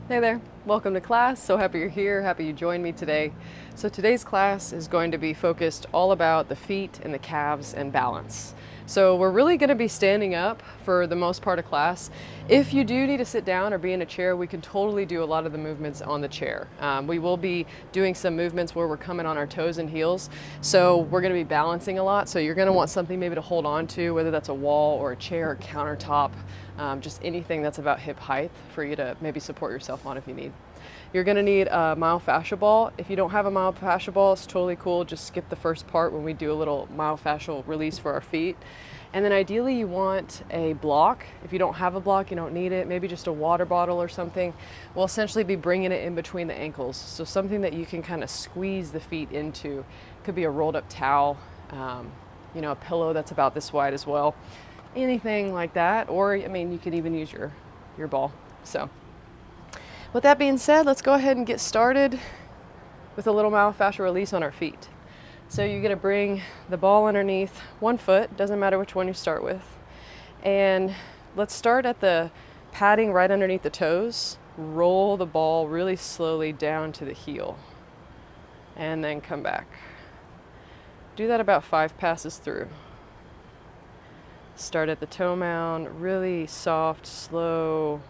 Hey there, welcome to class. So happy you're here, happy you joined me today. So today's class is going to be focused all about the feet and the calves and balance. So we're really going to be standing up for the most part of class. If you do need to sit down or be in a chair, we can totally do a lot of the movements on the chair. We will be doing some movements where we're coming on our toes and heels. So we're going to be balancing a lot. So you're going to want something maybe to hold on to, whether that's a wall or a chair or countertop. Just anything that's about hip height for you to maybe support yourself on if you need. You're gonna need a myofascial ball. If you don't have a myofascial ball, it's totally cool. Just skip the first part when we do a little myofascial release for our feet. And then ideally you want a block. If you don't have a block, you don't need it. Maybe just a water bottle or something. We'll essentially be bringing it in between the ankles. So something that you can kind of squeeze the feet into. Could be a rolled up towel, a pillow that's about this wide as well. Anything like that, or I mean, you could even use your ball. So with that being said, let's go ahead and get started with a little myofascial release on our feet. So you're going to bring the ball underneath one foot, doesn't matter which one you start with, and let's start at the padding right underneath the toes. Roll the ball really slowly down to the heel and then come back. Do that about 5 passes through. Start at the toe mound, really soft, slow,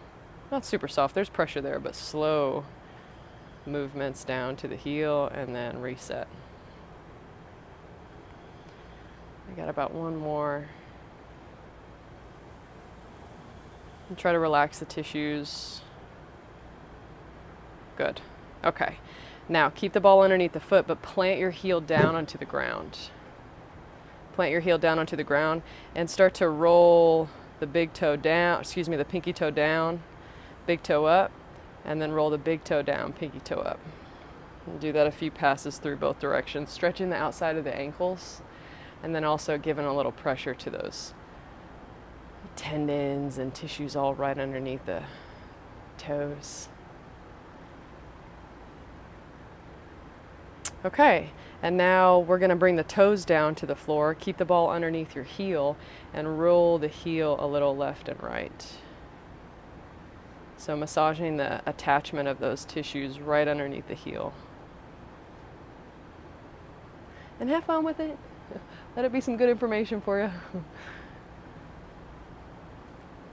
not super soft, there's pressure there, but slow movements down to the heel and then reset. I got about one more. And try to relax the tissues. Good. Okay. Now keep the ball underneath the foot, but plant your heel down onto the ground. Plant your heel down onto the ground and start to roll the big toe down, the pinky toe down, big toe up, and then roll the big toe down, pinky toe up. And do that a few passes through both directions, stretching the outside of the ankles, and then also giving a little pressure to those tendons and tissues all right underneath the toes. Okay, and now we're going to bring the toes down to the floor, keep the ball underneath your heel, and roll the heel a little left and right. So massaging the attachment of those tissues right underneath the heel. And have fun with it. Let it be some good information for you.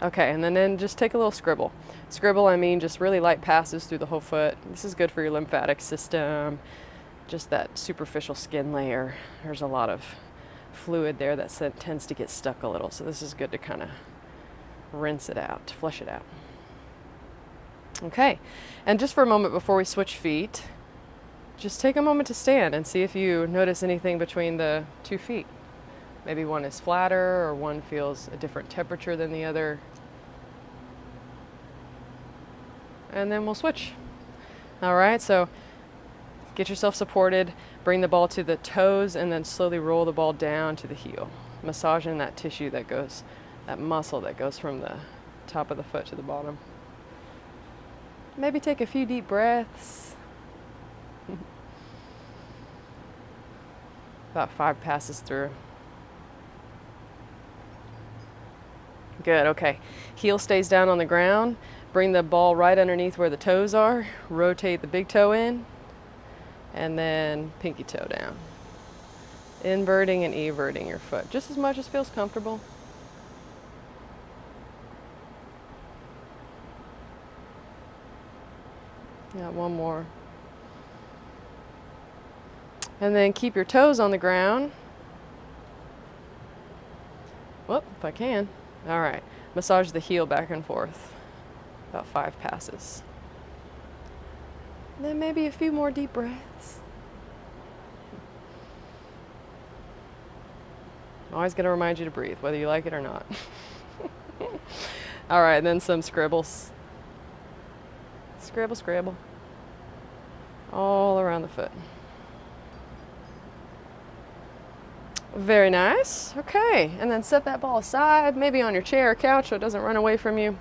Okay, and then just take a little scribble. Scribble, I mean just really light passes through the whole foot. This is good for your lymphatic system. Just that superficial skin layer. There's a lot of fluid there that tends to get stuck a little. So this is good to kind of rinse it out, flush it out. Okay, and just for a moment before we switch feet, just take a moment to stand and see if you notice anything between the 2 feet. Maybe one is flatter or one feels a different temperature than the other. And then we'll switch. All right, so get yourself supported, bring the ball to the toes, and then slowly roll the ball down to the heel. Massaging that tissue that muscle that goes from the top of the foot to the bottom. Maybe take a few deep breaths. About 5 passes through. Good, okay. Heel stays down on the ground. Bring the ball right underneath where the toes are. Rotate the big toe in. And then pinky toe down. Inverting and everting your foot just as much as feels comfortable. Got one more. And then keep your toes on the ground. Whoop, if I can. All right, massage the heel back and forth. About 5 passes. And then maybe a few more deep breaths. I'm always going to remind you to breathe, whether you like it or not. All right, and then some scribbles. Scribble, scribble. All around the foot. Very nice. Okay, and then set that ball aside, maybe on your chair or couch so it doesn't run away from you.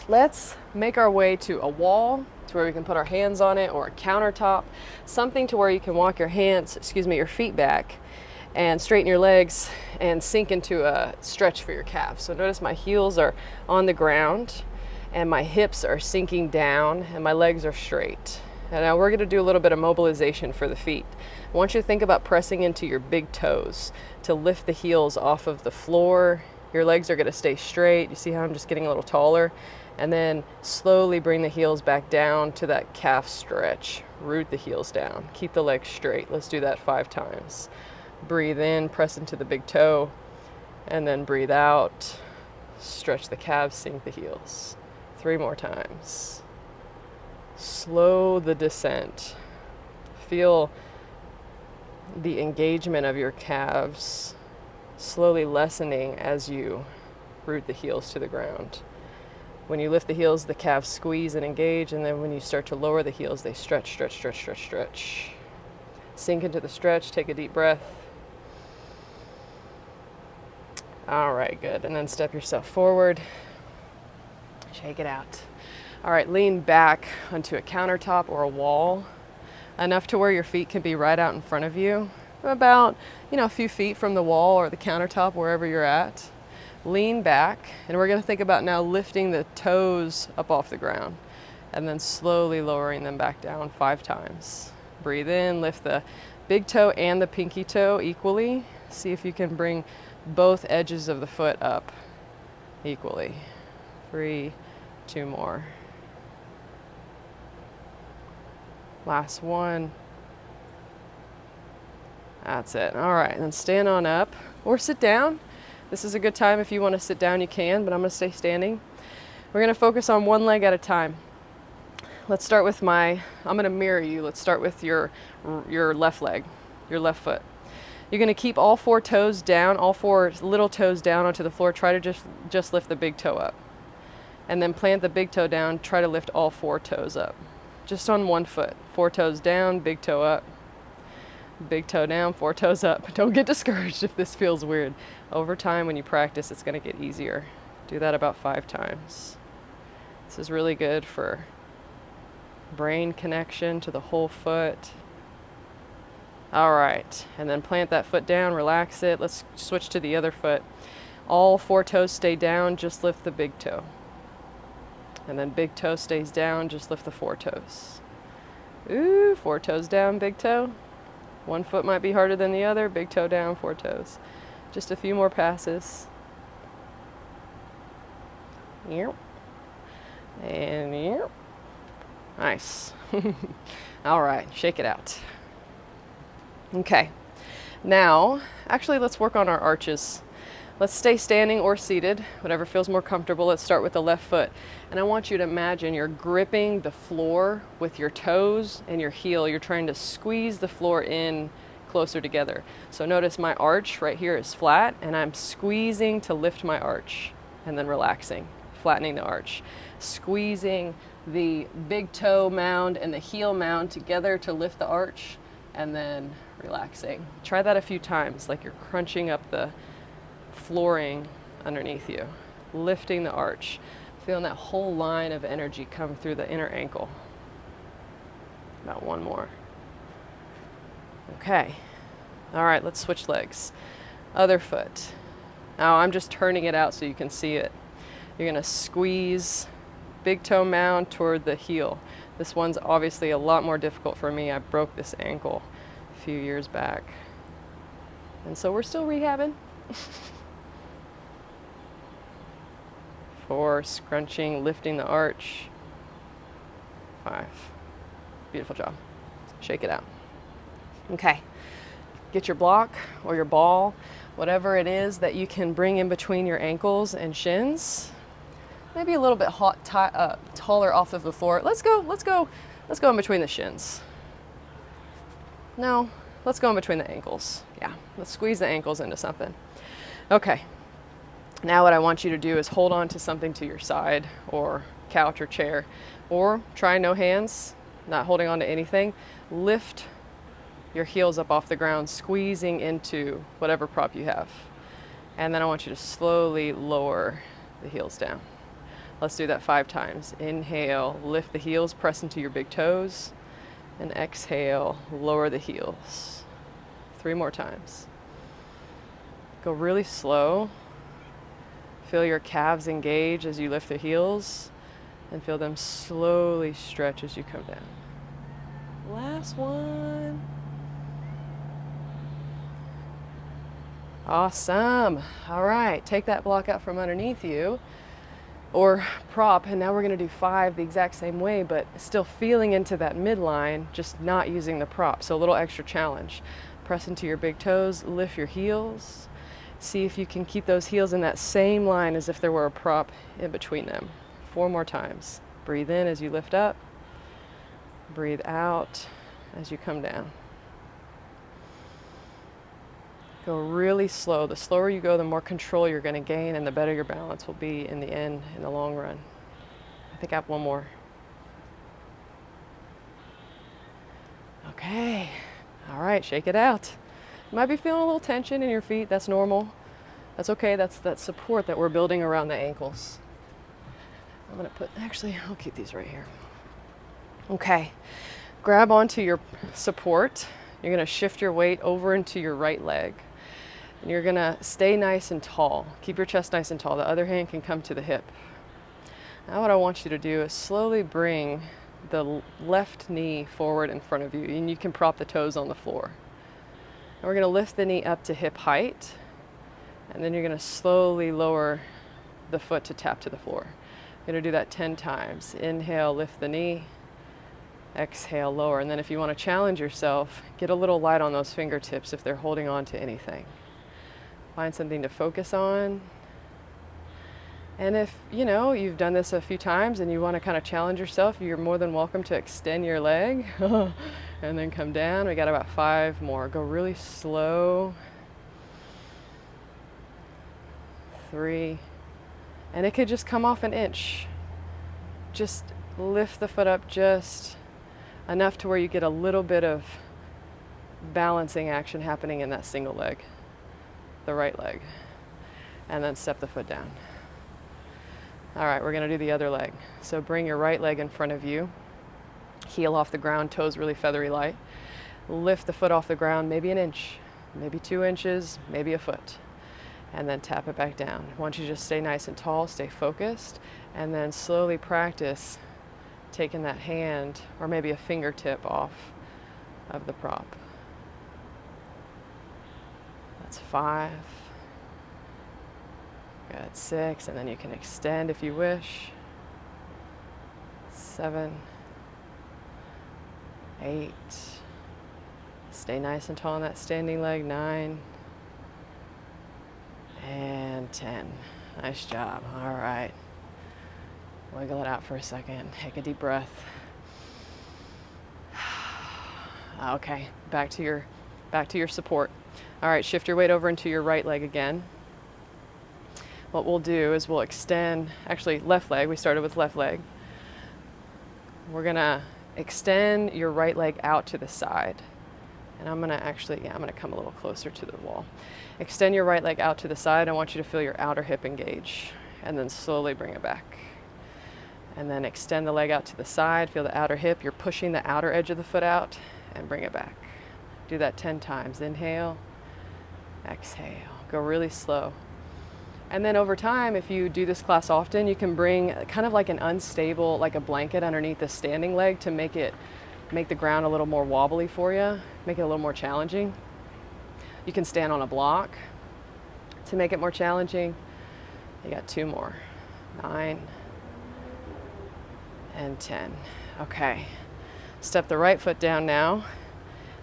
Let's make our way to a wall to where we can put our hands on it, or a countertop, something to where you can walk your your feet back and straighten your legs and sink into a stretch for your calves. So notice my heels are on the ground and my hips are sinking down and my legs are straight. And now we're going to do a little bit of mobilization for the feet. I want you to think about pressing into your big toes to lift the heels off of the floor. Your legs are going to stay straight. You see how I'm just getting a little taller? And then slowly bring the heels back down to that calf stretch. Root the heels down. Keep the legs straight. Let's do that 5 times. Breathe in, press into the big toe, and then breathe out. Stretch the calves, sink the heels. 3 more times. Slow the descent. Feel the engagement of your calves slowly lessening as you root the heels to the ground. When you lift the heels, the calves squeeze and engage, and then when you start to lower the heels, they stretch, stretch, stretch, stretch, stretch. Sink into the stretch, take a deep breath. All right, good. And then step yourself forward. Shake it out. All right, lean back onto a countertop or a wall, enough to where your feet can be right out in front of you, about, a few feet from the wall or the countertop, wherever you're at. Lean back, and we're going to think about now lifting the toes up off the ground and then slowly lowering them back down 5 times. Breathe in, lift the big toe and the pinky toe equally. See if you can bring both edges of the foot up equally. 3, 2 more. Last one. That's it. All right, and then stand on up or sit down. This is a good time. If you want to sit down, you can, but I'm going to stay standing. We're going to focus on one leg at a time. Let's start with I'm going to mirror you. Let's start with your left leg, your left foot. You're going to keep all 4 toes down, all 4 little toes down onto the floor. Try to just lift the big toe up. And then plant the big toe down. Try to lift all 4 toes up. Just on one foot. 4 toes down, big toe up. Big toe down, 4 toes up. Don't get discouraged if this feels weird. Over time, when you practice, it's going to get easier. Do that about 5 times. This is really good for brain connection to the whole foot. All right, and then plant that foot down, relax it. Let's switch to the other foot. All 4 toes stay down, just lift the big toe. And then big toe stays down, just lift the 4 toes. Ooh, 4 toes down, big toe. One foot might be harder than the other, big toe down, 4 toes. Just a few more passes. Yep. And yep. Nice. All right, shake it out. Okay. Now, actually, let's work on our arches. Let's stay standing or seated, whatever feels more comfortable. Let's start with the left foot. And I want you to imagine you're gripping the floor with your toes and your heel. You're trying to squeeze the floor in closer together. So notice my arch right here is flat, and I'm squeezing to lift my arch and then relaxing, flattening the arch. Squeezing the big toe mound and the heel mound together to lift the arch, and then relaxing. Try that a few times, like you're crunching up the flooring underneath you, lifting the arch, feeling that whole line of energy come through the inner ankle. About 1 more. Okay. All right, let's switch legs. Other foot. Now I'm just turning it out so you can see it. You're gonna squeeze big toe mound toward the heel. This one's obviously a lot more difficult for me. I broke this ankle a few years back. And so we're still rehabbing. 4, scrunching, lifting the arch. 5. Beautiful job. Shake it out. Okay. Get your block or your ball, whatever it is that you can bring in between your ankles and shins. Maybe a little bit taller off of the floor. Let's go in between the shins. No, let's go in between the ankles. Yeah, let's squeeze the ankles into something. Okay. Now what I want you to do is hold on to something to your side or couch or chair, or try no hands, not holding on to anything. Lift your heels up off the ground, squeezing into whatever prop you have. And then I want you to slowly lower the heels down. Let's do that 5 times. Inhale, lift the heels, press into your big toes, and exhale, lower the heels. 3 more times. Go really slow. Feel your calves engage as you lift the heels. And feel them slowly stretch as you come down. Last one. Awesome. All right, take that block out from underneath you or prop, and now we're going to do 5 the exact same way, but still feeling into that midline, just not using the prop. So a little extra challenge. Press into your big toes, lift your heels. See if you can keep those heels in that same line as if there were a prop in between them. 4 more times. Breathe in as you lift up. Breathe out as you come down. Go really slow. The slower you go, the more control you're going to gain and the better your balance will be in the end, in the long run. I think I have one more. Okay. All right, shake it out. You might be feeling a little tension in your feet. That's normal. That's okay. That's that support that we're building around the ankles. I'm going to put, actually, I'll keep these right here. Okay. Grab onto your support. You're going to shift your weight over into your right leg. And you're going to stay nice and tall. Keep your chest nice and tall. The other hand can come to the hip. Now what I want you to do is slowly bring the left knee forward in front of you, and you can prop the toes on the floor. And we're going to lift the knee up to hip height, and then you're going to slowly lower the foot to tap to the floor. You're going to do that 10 times. Inhale, lift the knee. Exhale, lower. And then if you want to challenge yourself, get a little light on those fingertips if they're holding on to anything. Find something to focus on. And if, you've done this a few times and you want to kind of challenge yourself, you're more than welcome to extend your leg and then come down. We got about 5 more. Go really slow. 3. And it could just come off an inch. Just lift the foot up just enough to where you get a little bit of balancing action happening in that single leg, the right leg, and then step the foot down. All right, we're going to do the other leg. So bring your right leg in front of you, heel off the ground, toes really feathery light. Lift the foot off the ground, maybe an inch, maybe 2 inches, maybe a foot, and then tap it back down. I want you to just stay nice and tall, stay focused, and then slowly practice taking that hand or maybe a fingertip off of the prop. That's 5. Good, 6, and then you can extend if you wish. 7, 8. Stay nice and tall on that standing leg. 9 and 10. Nice job. All right. Wiggle it out for a second. Take a deep breath. Okay, back to your support. All right, shift your weight over into your right leg again. What we'll do is we'll extend, actually left leg, we started with left leg. We're gonna extend your right leg out to the side. And I'm gonna come a little closer to the wall. Extend your right leg out to the side. I want you to feel your outer hip engage, and then slowly bring it back. And then extend the leg out to the side, feel the outer hip. You're pushing the outer edge of the foot out, and bring it back. Do that 10 times. Inhale, exhale. Go really slow. And then over time, if you do this class often, you can bring kind of like an unstable, like a blanket underneath the standing leg to make the ground a little more wobbly for you, make it a little more challenging. You can stand on a block to make it more challenging. You got 2 more. 9 and 10. Okay. Step the right foot down now.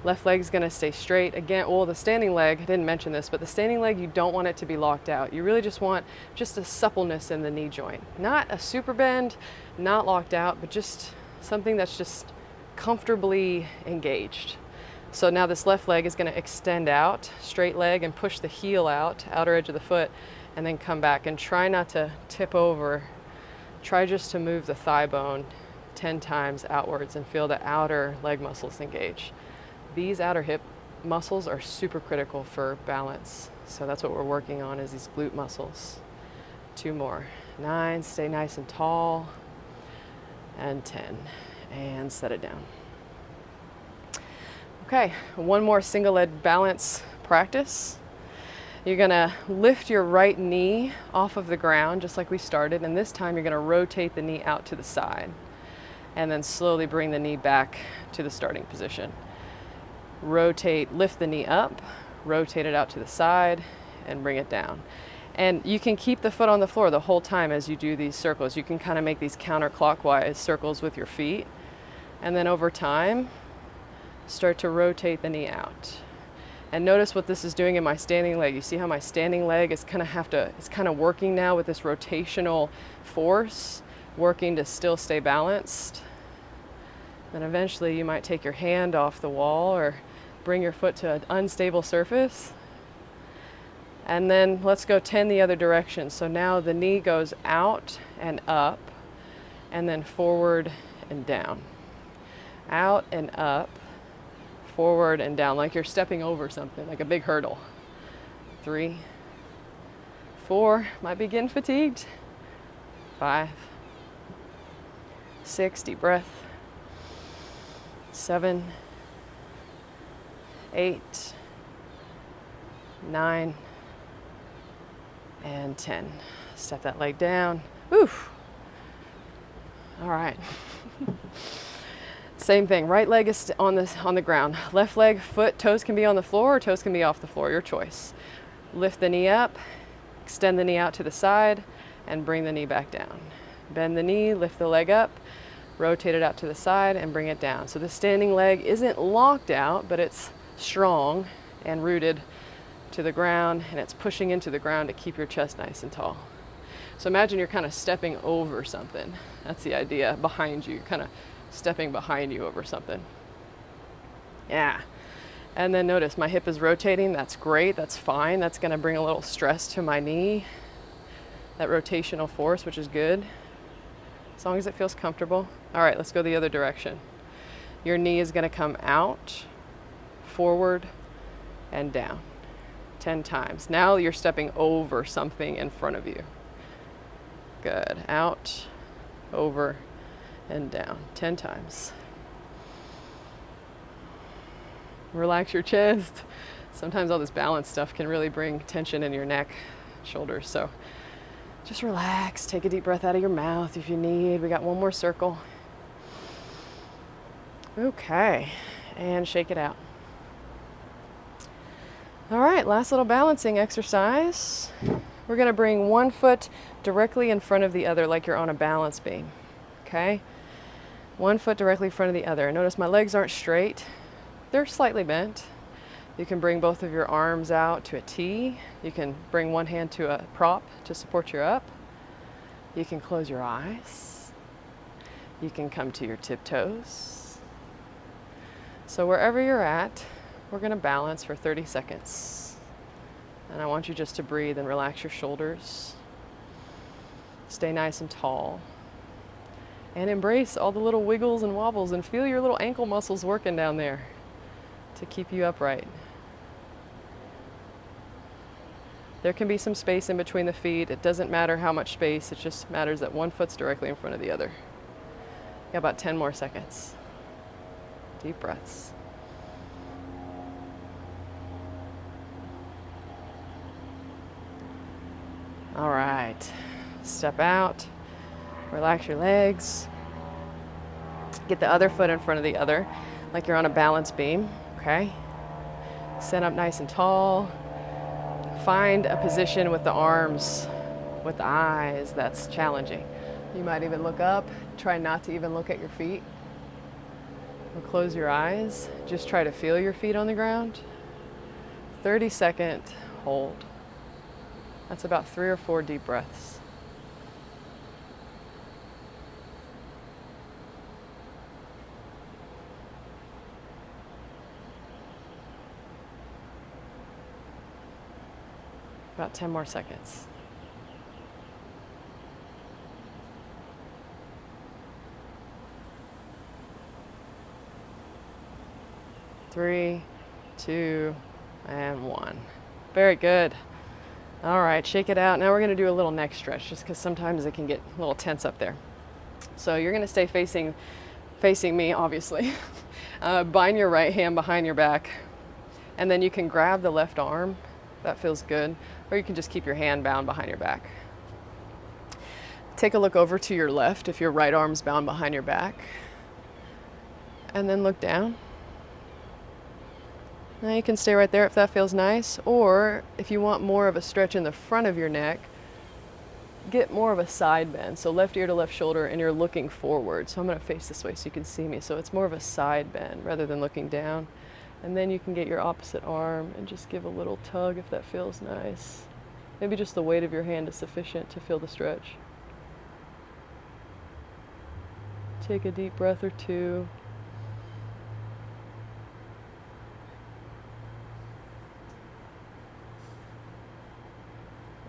Left leg's gonna stay straight. Again, well, the standing leg, I didn't mention this, but the standing leg, you don't want it to be locked out. You really just want just a suppleness in the knee joint. Not a super bend, not locked out, but just something that's just comfortably engaged. So now this left leg is gonna extend out, straight leg, and push the heel out, outer edge of the foot, and then come back. And try not to tip over. Try just to move the thigh bone 10 times outwards and feel the outer leg muscles engage. These outer hip muscles are super critical for balance. So that's what we're working on, is these glute muscles. 2 more. 9, stay nice and tall. And 10, and set it down. Okay, one more single leg balance practice. You're gonna lift your right knee off of the ground just like we started, and this time you're gonna rotate the knee out to the side and then slowly bring the knee back to the starting position. Rotate, lift the knee up, rotate it out to the side and bring it down. And you can keep the foot on the floor the whole time as you do these circles. You can kind of make these counterclockwise circles with your feet. And then over time, start to rotate the knee out. And notice what this is doing in my standing leg. You see how my standing leg is it's kind of working now with this rotational force, working to still stay balanced. Then eventually you might take your hand off the wall or bring your foot to an unstable surface. And then let's go 10 the other direction. So now the knee goes out and up, and then forward and down. Out and up, forward and down, like you're stepping over something, like a big hurdle. 3, 4, might be getting fatigued. 5, 6, deep breath. 7, 8, 9, and 10. Step that leg down. Oof. All right. Same thing. Right leg is on the ground. Left leg, foot, toes can be on the floor or toes can be off the floor. Your choice. Lift the knee up, extend the knee out to the side, and bring the knee back down. Bend the knee, lift the leg up, rotate it out to the side, and bring it down. So the standing leg isn't locked out, but it's strong and rooted to the ground, and it's pushing into the ground to keep your chest nice and tall. So imagine you're kind of stepping over something. That's the idea, behind you, kind of stepping behind you over something. Yeah. And then notice my hip is rotating. That's great. That's fine. That's going to bring a little stress to my knee. That rotational force, which is good, as long as it feels comfortable. All right, let's go the other direction. Your knee is going to come out, forward, and down. 10 times. Now you're stepping over something in front of you. Good. Out, over, and down. 10 times. Relax your chest. Sometimes all this balance stuff can really bring tension in your neck, shoulders. So just relax. Take a deep breath out of your mouth if you need. We got one more circle. Okay. And shake it out. All right, last little balancing exercise. We're gonna bring one foot directly in front of the other like you're on a balance beam, okay? One foot directly in front of the other. Notice my legs aren't straight. They're slightly bent. You can bring both of your arms out to a T. You can bring one hand to a prop to support your up. You can close your eyes. You can come to your tiptoes. So wherever you're at, we're going to balance for 30 seconds. And I want you just to breathe and relax your shoulders. Stay nice and tall. And embrace all the little wiggles and wobbles and feel your little ankle muscles working down there to keep you upright. There can be some space in between the feet. It doesn't matter how much space. It just matters that one foot's directly in front of the other. Got about 10 more seconds. Deep breaths. All right, step out, relax your legs. Get the other foot in front of the other, like you're on a balance beam, okay? Stand up nice and tall. Find a position with the arms, with the eyes that's challenging. You might even look up, try not to even look at your feet. Or close your eyes, just try to feel your feet on the ground. 30-second hold. That's about 3 or 4 deep breaths. About 10 more seconds. Three, 2, and 1. Very good. All right, shake it out. Now we're going to do a little neck stretch just because sometimes it can get a little tense up there. So you're going to stay facing me, obviously. Bind your right hand behind your back, and then you can grab the left arm That feels good. Or you can just keep your hand bound behind your back. Take a look over to your left if your right arm's bound behind your back. And then look down. Now you can stay right there if that feels nice, or if you want more of a stretch in the front of your neck, get more of a side bend. So left ear to left shoulder, and you're looking forward. So I'm going to face this way so you can see me. So it's more of a side bend rather than looking down. And then you can get your opposite arm and just give a little tug if that feels nice. Maybe just the weight of your hand is sufficient to feel the stretch. Take a deep breath or two.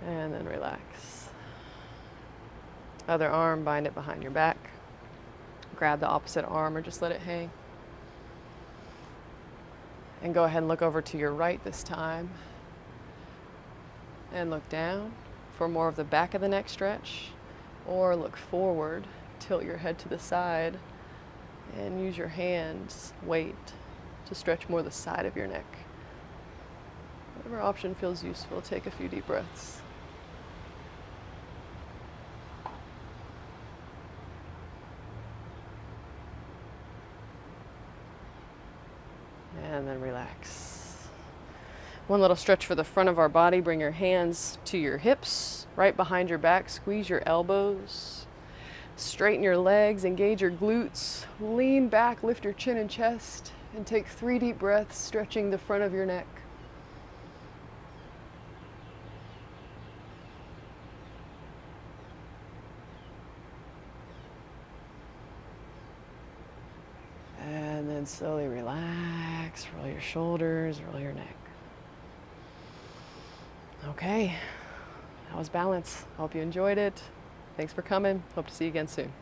And then relax. Other arm, bind it behind your back. Grab the opposite arm or just let it hang. And go ahead and look over to your right this time. And look down for more of the back of the neck stretch. Or look forward, tilt your head to the side, and use your hand's weight to stretch more the side of your neck. Whatever option feels useful, take a few deep breaths. And then relax. One little stretch for the front of our body. Bring your hands to your hips, right behind your back. Squeeze your elbows. Straighten your legs, engage your glutes. Lean back, lift your chin and chest, and take 3 deep breaths, stretching the front of your neck. And then slowly relax, roll your shoulders, roll your neck. Okay, that was balance. Hope you enjoyed it. Thanks for coming. Hope to see you again soon.